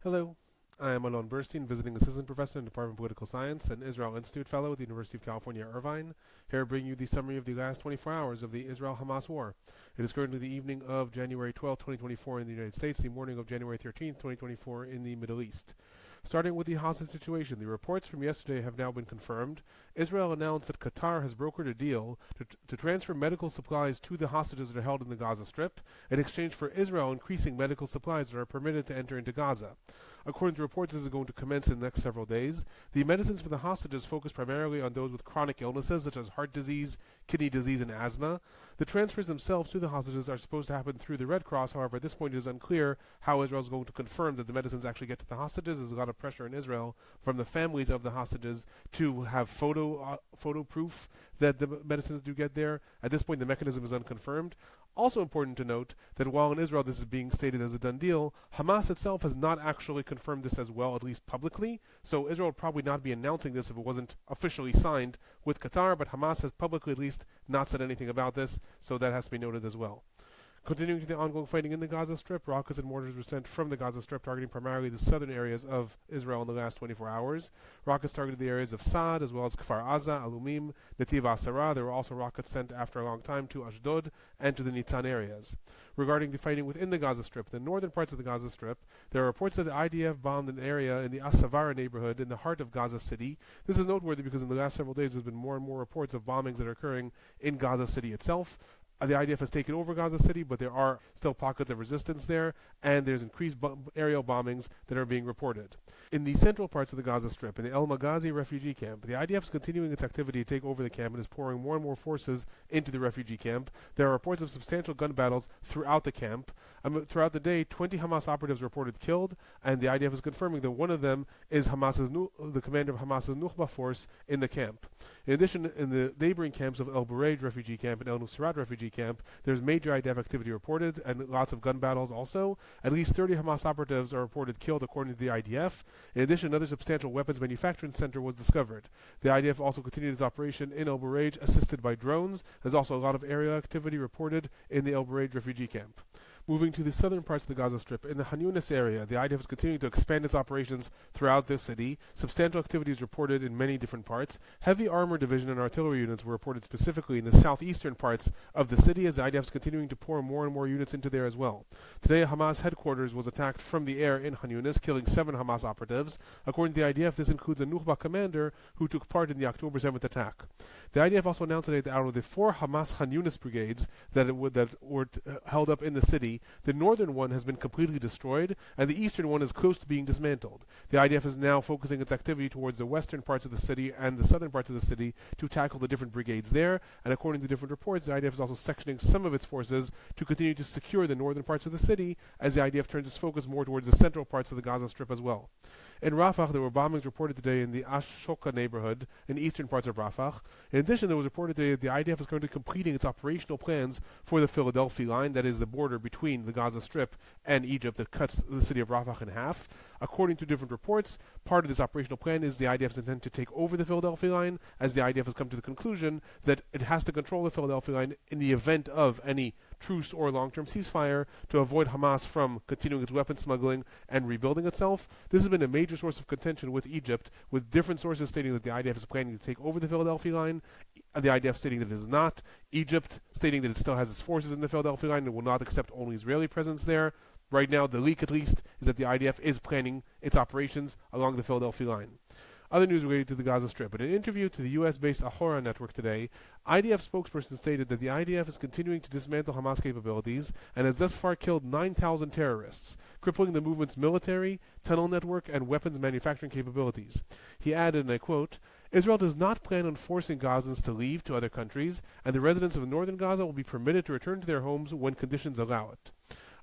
Hello, I am Alon Burstein, visiting assistant professor in the Department of Political Science and Israel Institute fellow at the University of California, Irvine. Here to bring you the summary of the last 24 hours of the Israel-Hamas war. It is currently the evening of January 12, 2024 in the United States, the morning of January 13, 2024 in the Middle East. Starting with the hostage situation, the reports from yesterday have now been confirmed. Israel announced that Qatar has brokered a deal to transfer medical supplies to the hostages that are held in the Gaza Strip in exchange for Israel increasing medical supplies that are permitted to enter into Gaza. According to reports, this is going to commence in the next several days. The medicines for the hostages focus primarily on those with chronic illnesses such as heart disease, kidney disease, and asthma. The transfers themselves to the hostages are supposed to happen through the Red Cross. However, at this point it is unclear how Israel is going to confirm that the medicines actually get to the hostages. There's a lot of pressure in Israel from the families of the hostages to have photo proof that the medicines do get there. At this point, the mechanism is unconfirmed. Also important to note that while in Israel this is being stated as a done deal, Hamas itself has not actually confirmed this as well, at least publicly. So Israel would probably not be announcing this if it wasn't officially signed with Qatar, but Hamas has publicly at least not said anything about this, so that has to be noted as well. Continuing to the ongoing fighting in the Gaza Strip, rockets and mortars were sent from the Gaza Strip, targeting primarily the southern areas of Israel in the last 24 hours. Rockets targeted the areas of Saad, as well as Kfar Aza, Alumim, Netiv Asara. There were also rockets sent after a long time to Ashdod and to the Nitzan areas. Regarding the fighting within the Gaza Strip, the northern parts of the Gaza Strip, there are reports that the IDF bombed an area in the As-Savara neighborhood in the heart of Gaza City. This is noteworthy because in the last several days there's been more and more reports of bombings that are occurring in Gaza City itself. The IDF has taken over Gaza City, but there are still pockets of resistance there, and there's increased aerial bombings that are being reported. In the central parts of the Gaza Strip, in the El Maghazi refugee camp, the IDF is continuing its activity to take over the camp and is pouring more and more forces into the refugee camp. There are reports of substantial gun battles throughout the camp. Throughout the day, 20 Hamas operatives reported killed, and the IDF is confirming that one of them is the commander of Hamas's Nukhba force in the camp. In addition, in the neighboring camps of El Bureij refugee camp and El Nusrat refugee camp, there's major IDF activity reported and lots of gun battles also. At least 30 Hamas operatives are reported killed according to the IDF. In addition, another substantial weapons manufacturing center was discovered. The IDF also continued its operation in El Bureij, assisted by drones. There's also a lot of aerial activity reported in the El Bureij refugee camp. Moving to the southern parts of the Gaza Strip, in the Han Yunis area, the IDF is continuing to expand its operations throughout the city. Substantial activity is reported in many different parts. Heavy armor division and artillery units were reported specifically in the southeastern parts of the city, as the IDF is continuing to pour more and more units into there as well. Today, Hamas headquarters was attacked from the air in Han Yunis, killing 7 Hamas operatives. According to the IDF, this includes a Nukhba commander who took part in the October 7th attack. The IDF also announced today that out of the 4 Hamas Han Yunis brigades that were held up in the city, the northern one has been completely destroyed, and the eastern one is close to being dismantled. The IDF is now focusing its activity towards the western parts of the city and the southern parts of the city to tackle the different brigades there, and according to different reports, the IDF is also sectioning some of its forces to continue to secure the northern parts of the city, as the IDF turns its focus more towards the central parts of the Gaza Strip as well. In Rafah, there were bombings reported today in the Ash-Shoka neighborhood in the eastern parts of Rafah. In addition, there was reported today that the IDF is currently completing its operational plans for the Philadelphia line, that is the border between the Gaza Strip and Egypt that cuts the city of Rafah in half. According to different reports, part of this operational plan is the IDF's intent to take over the Philadelphia line, as the IDF has come to the conclusion that it has to control the Philadelphia line in the event of any truce or long-term ceasefire to avoid Hamas from continuing its weapon smuggling and rebuilding itself. This has been a major source of contention with Egypt, with different sources stating that the IDF is planning to take over the Philadelphia line, the IDF stating that it is not, Egypt stating that it still has its forces in the Philadelphia line and will not accept only Israeli presence there. Right now, the leak at least is that the IDF is planning its operations along the Philadelphia line. Other news related to the Gaza Strip. In an interview to the US-based Ahora network today, IDF spokesperson stated that the IDF is continuing to dismantle Hamas capabilities and has thus far killed 9,000 terrorists, crippling the movement's military, tunnel network, and weapons manufacturing capabilities. He added, and I quote, "Israel does not plan on forcing Gazans to leave to other countries, and the residents of northern Gaza will be permitted to return to their homes when conditions allow it."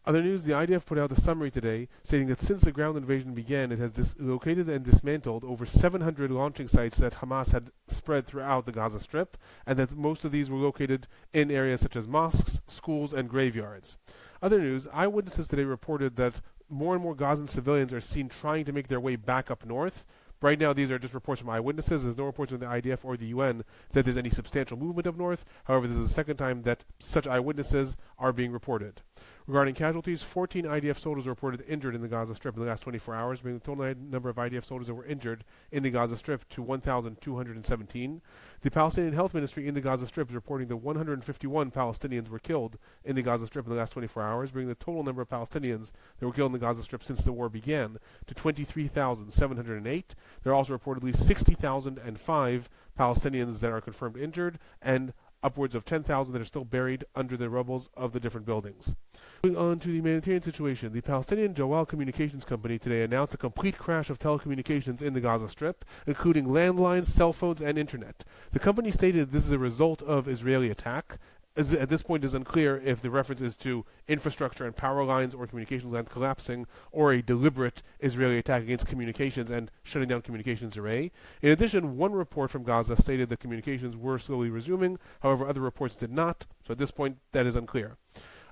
Other news, the IDF put out a summary today stating that since the ground invasion began, it has located and dismantled over 700 launching sites that Hamas had spread throughout the Gaza Strip, and that most of these were located in areas such as mosques, schools, and graveyards. Other news, eyewitnesses today reported that more and more Gazan civilians are seen trying to make their way back up north. Right now, these are just reports from eyewitnesses. There's no reports from the IDF or the UN that there's any substantial movement up north. However, this is the second time that such eyewitnesses are being reported. Regarding casualties, 14 IDF soldiers were reported injured in the Gaza Strip in the last 24 hours, bringing the total number of IDF soldiers that were injured in the Gaza Strip to 1,217. The Palestinian Health Ministry in the Gaza Strip is reporting that 151 Palestinians were killed in the Gaza Strip in the last 24 hours, bringing the total number of Palestinians that were killed in the Gaza Strip since the war began to 23,708. There are also reportedly 60,005 Palestinians that are confirmed injured, and upwards of 10,000 that are still buried under the rubbles of the different buildings. Moving on to the humanitarian situation, the Palestinian Jawal Communications Company today announced a complete crash of telecommunications in the Gaza Strip, including landlines, cell phones, and internet. The company stated this is a result of Israeli attack. At this point, it is unclear if the reference is to infrastructure and power lines or communications lines collapsing, or a deliberate Israeli attack against communications and shutting down communications array. In addition, one report from Gaza stated that communications were slowly resuming. However, other reports did not. So at this point, that is unclear.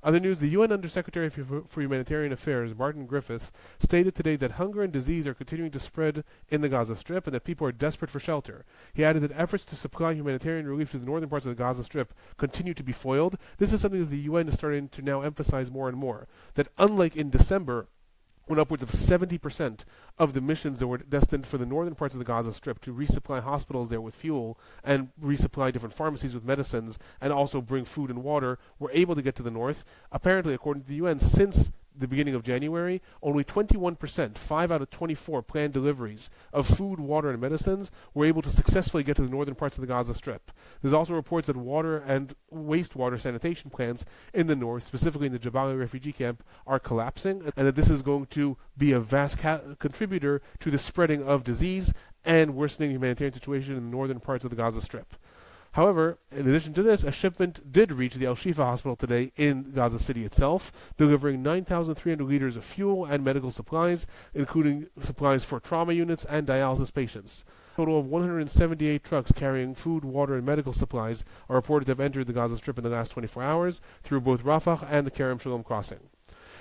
Other news, the UN Undersecretary for Humanitarian Affairs, Martin Griffiths, stated today that hunger and disease are continuing to spread in the Gaza Strip and that people are desperate for shelter. He added that efforts to supply humanitarian relief to the northern parts of the Gaza Strip continue to be foiled. This is something that the UN is starting to now emphasize more and more, that unlike in December, when upwards of 70% of the missions that were destined for the northern parts of the Gaza Strip to resupply hospitals there with fuel and resupply different pharmacies with medicines and also bring food and water were able to get to the north. Apparently, according to the UN, since the beginning of January, only 21%, 5 out of 24 planned deliveries of food, water, and medicines were able to successfully get to the northern parts of the Gaza Strip. There's also reports that water and wastewater sanitation plants in the north, specifically in the Jabalia refugee camp, are collapsing, and that this is going to be a vast contributor to the spreading of disease and worsening the humanitarian situation in the northern parts of the Gaza Strip. However, in addition to this, a shipment did reach the Al-Shifa hospital today in Gaza City itself, delivering 9,300 liters of fuel and medical supplies, including supplies for trauma units and dialysis patients. A total of 178 trucks carrying food, water, and medical supplies are reported to have entered the Gaza Strip in the last 24 hours through both Rafah and the Kerem Shalom crossing.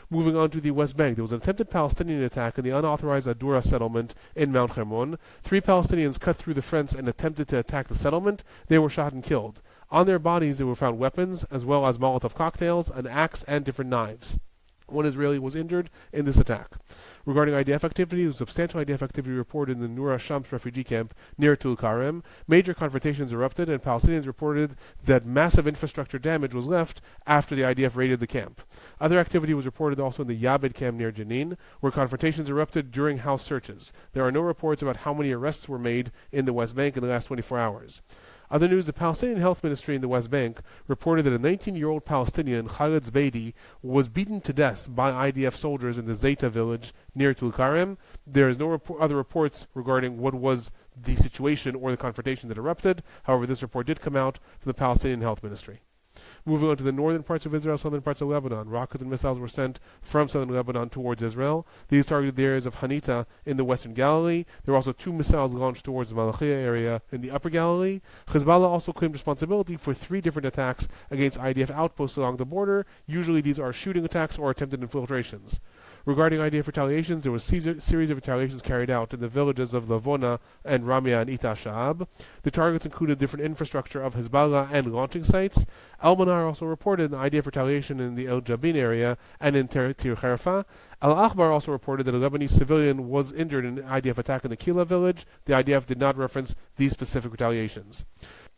Moving on to the West Bank, there was an attempted Palestinian attack in the unauthorized Adura settlement in Mount Hermon. 3 Palestinians cut through the fence and attempted to attack the settlement. They were shot and killed. On their bodies, there were found weapons, as well as Molotov cocktails, an axe, and different knives. 1 Israeli was injured in this attack. Regarding IDF activity, there was substantial IDF activity reported in the Nur Shams refugee camp near Tulkarem. Major confrontations erupted, and Palestinians reported that massive infrastructure damage was left after the IDF raided the camp. Other activity was reported also in the Yabed camp near Jenin, where confrontations erupted during house searches. There are no reports about how many arrests were made in the West Bank in the last 24 hours. Other news, the Palestinian Health Ministry in the West Bank reported that a 19-year-old Palestinian, Khalid Zbeidi, was beaten to death by IDF soldiers in the Zayta village near Tulkarem. There is no other reports regarding what was the situation or the confrontation that erupted. However, this report did come out from the Palestinian Health Ministry. Moving on to the northern parts of Israel, southern parts of Lebanon. Rockets and missiles were sent from southern Lebanon towards Israel. These targeted the areas of Hanita in the western Galilee. There were also 2 missiles launched towards the Malachia area in the upper Galilee. Hezbollah also claimed responsibility for 3 different attacks against IDF outposts along the border. Usually these are shooting attacks or attempted infiltrations. Regarding IDF retaliations, there was a series of retaliations carried out in the villages of Lavona and Ramia and Ita Sha'ab. The targets included different infrastructure of Hezbollah and launching sites. Al-Manar also reported an IDF retaliation in the El Jabin area and in Tir Kharfa. Al-Akhbar also reported that a Lebanese civilian was injured in an IDF attack in the Kila village. The IDF did not reference these specific retaliations.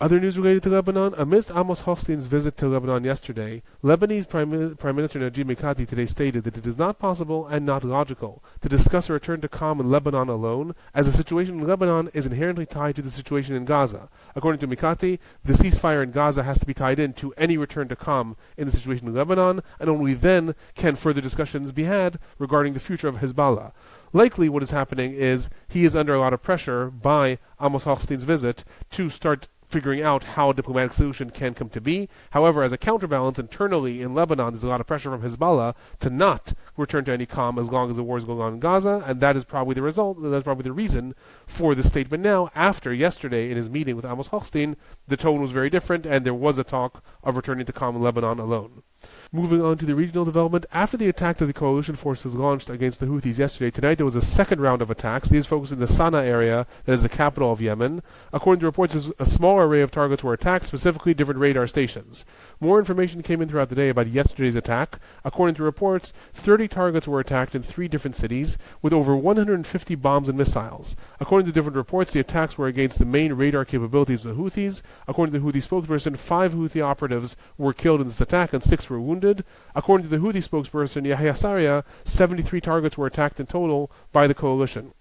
Other news related to Lebanon, amidst Amos Hochstein's visit to Lebanon yesterday, Lebanese Prime Minister Najib Mikati today stated that it is not possible and not logical to discuss a return to calm in Lebanon alone, as the situation in Lebanon is inherently tied to the situation in Gaza. According to Mikati, the ceasefire in Gaza has to be tied in to any return to calm in the situation in Lebanon, and only then can further discussions be had regarding the future of Hezbollah. Likely what is happening is he is under a lot of pressure by Amos Hochstein's visit to start figuring out how a diplomatic solution can come to be. However, as a counterbalance internally in Lebanon, there's a lot of pressure from Hezbollah to not return to any calm as long as the war is going on in Gaza, and that is probably the result, that's probably the reason for the statement now. After yesterday in his meeting with Amos Hochstein, the tone was very different, and there was a talk of returning to calm in Lebanon alone. Moving on to the regional development, after the attack that the coalition forces launched against the Houthis yesterday, tonight there was a second round of attacks. These focused in the Sana'a area, that is the capital of Yemen. According to reports, a small array of targets were attacked, specifically different radar stations. More information came in throughout the day about yesterday's attack. According to reports, 30 targets were attacked in 3 different cities, with over 150 bombs and missiles. According to different reports, the attacks were against the main radar capabilities of the Houthis. According to the Houthi spokesperson, 5 Houthi operatives were killed in this attack and 6 were wounded. According to the Houthi spokesperson Yahya Saria, 73 targets were attacked in total by the coalition.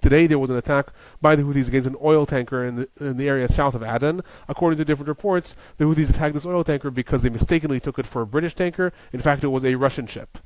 Today there was an attack by the Houthis against an oil tanker in the area south of Aden. According to different reports, the Houthis attacked this oil tanker because they mistakenly took it for a British tanker. In fact, it was a Russian ship.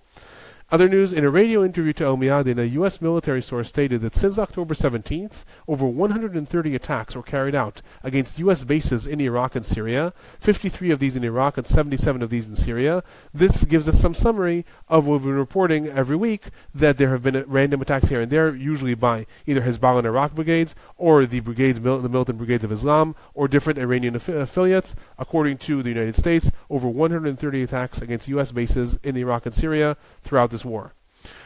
Other news, in a radio interview to El Miadin, a U.S. military source stated that since October 17th, over 130 attacks were carried out against U.S. bases in Iraq and Syria, 53 of these in Iraq and 77 of these in Syria. This gives us some summary of what we've been reporting every week, that there have been random attacks here and there, usually by either Hezbollah and Iraq brigades, or the militant brigades of Islam, or different Iranian affiliates. According to the United States, over 130 attacks against U.S. bases in Iraq and Syria throughout this war.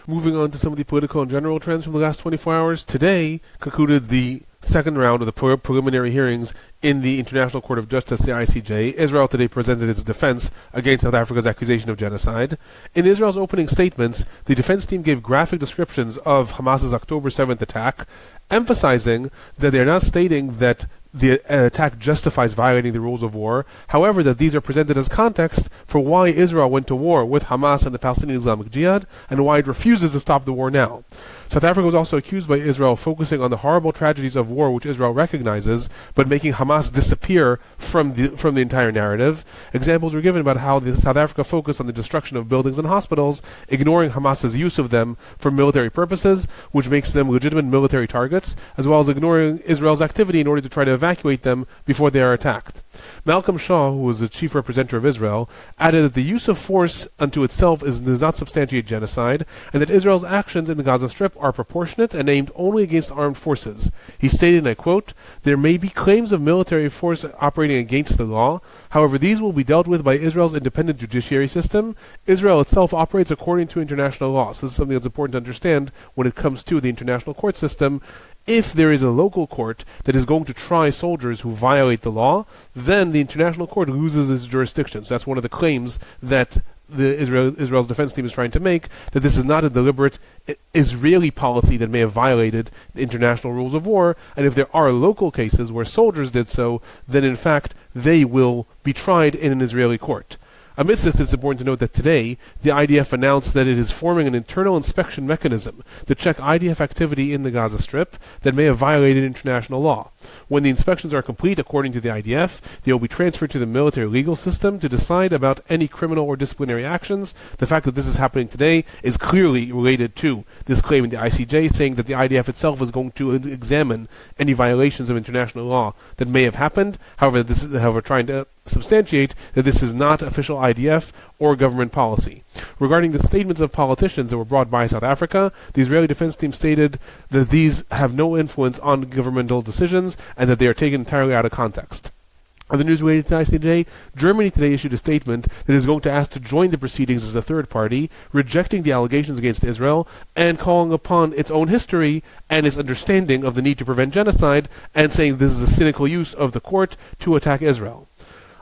Moving on to some of the political and general trends from the last 24 hours, today concluded the second round of the preliminary hearings in the International Court of Justice, the ICJ. Israel today presented its defense against South Africa's accusation of genocide. In Israel's opening statements, the defense team gave graphic descriptions of Hamas's October 7th attack, emphasizing that they're not stating that the attack justifies violating the rules of war. However, that these are presented as context for why Israel went to war with Hamas and the Palestinian Islamic Jihad, and why it refuses to stop the war now. South Africa was also accused by Israel of focusing on the horrible tragedies of war, which Israel recognizes, but making Hamas disappear from the entire narrative. Examples were given about how South Africa focused on the destruction of buildings and hospitals, ignoring Hamas's use of them for military purposes, which makes them legitimate military targets, as well as ignoring Israel's activity in order to try to evacuate them before they are attacked. Malcolm Shaw, who was the chief representative of Israel, added that the use of force unto itself does not substantiate genocide, and that Israel's actions in the Gaza Strip are proportionate and aimed only against armed forces. He stated, and I quote, "There may be claims of military force operating against the law. However, these will be dealt with by Israel's independent judiciary system. Israel itself operates according to international law." So this is something that's important to understand when it comes to the international court system. If there is a local court that is going to try soldiers who violate the law, then the international court loses its jurisdiction. So that's one of the claims that Israel's defense team is trying to make, that this is not a deliberate Israeli policy that may have violated the international rules of war, and if there are local cases where soldiers did so, then in fact they will be tried in an Israeli court. Amidst this, it's important to note that today, the IDF announced that it is forming an internal inspection mechanism to check IDF activity in the Gaza Strip that may have violated international law. When the inspections are complete, according to the IDF, they will be transferred to the military legal system to decide about any criminal or disciplinary actions. The fact that this is happening today is clearly related to this claim in the ICJ, saying that the IDF itself is going to examine any violations of international law that may have happened. However, this is trying to substantiate that this is not official IDF or government policy. Regarding the statements of politicians that were brought by South Africa, the Israeli defense team stated that these have no influence on governmental decisions and that they are taken entirely out of context. Other news related to ICJ, Germany today issued a statement that is going to ask to join the proceedings as a third party, rejecting the allegations against Israel and calling upon its own history and its understanding of the need to prevent genocide, and saying this is a cynical use of the court to attack Israel.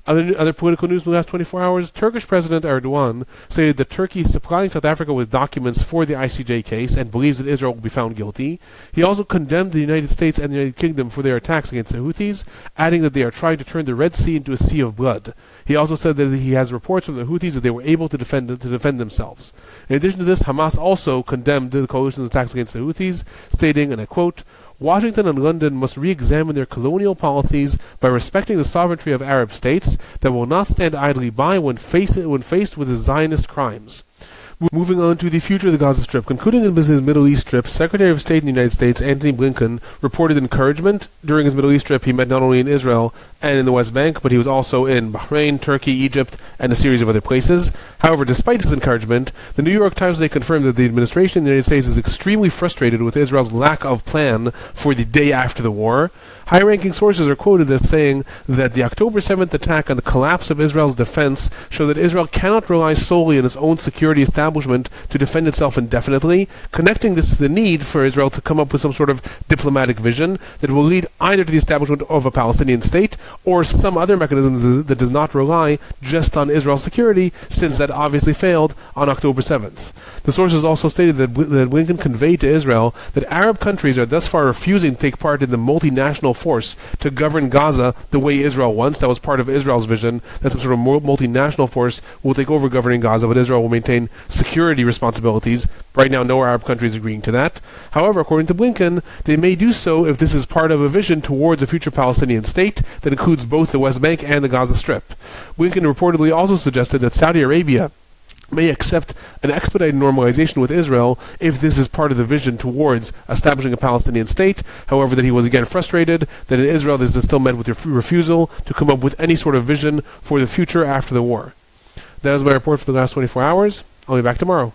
Other political news in the last 24 hours, Turkish President Erdogan stated that Turkey is supplying South Africa with documents for the ICJ case and believes that Israel will be found guilty. He also condemned the United States and the United Kingdom for their attacks against the Houthis, adding that they are trying to turn the Red Sea into a sea of blood. He also said that he has reports from the Houthis that they were able to defend themselves. In addition to this, Hamas also condemned the coalition's attacks against the Houthis, stating, and I quote, "Washington and London must re-examine their colonial policies by respecting the sovereignty of Arab states that will not stand idly by when faced with the Zionist crimes." Moving on to the future of the Gaza Strip. Concluding his Middle East trip, Secretary of State in the United States, Antony Blinken, reported encouragement. During his Middle East trip, he met not only in Israel and in the West Bank, but he was also in Bahrain, Turkey, Egypt, and a series of other places. However, despite this encouragement, the New York Times today confirmed that the administration in the United States is extremely frustrated with Israel's lack of plan for the day after the war. High-ranking sources are quoted as saying that the October 7th attack and the collapse of Israel's defense show that Israel cannot rely solely on its own security establishment to defend itself indefinitely, connecting this to the need for Israel to come up with some sort of diplomatic vision that will lead either to the establishment of a Palestinian state or some other mechanism that does not rely just on Israel's security, since that obviously failed on October 7th. The sources also stated that Blinken conveyed to Israel that Arab countries are thus far refusing to take part in the multinational force to govern Gaza the way Israel wants. That was part of Israel's vision, that some sort of multinational force will take over governing Gaza, but Israel will maintain security responsibilities. Right now, no Arab country is agreeing to that. However, according to Blinken, they may do so if this is part of a vision towards a future Palestinian state that includes both the West Bank and the Gaza Strip. Blinken reportedly also suggested that Saudi Arabia may accept an expedited normalization with Israel if this is part of the vision towards establishing a Palestinian state. However, that he was again frustrated that in Israel this is still met with refusal to come up with any sort of vision for the future after the war. That is my report for the last 24 hours. I'll be back tomorrow.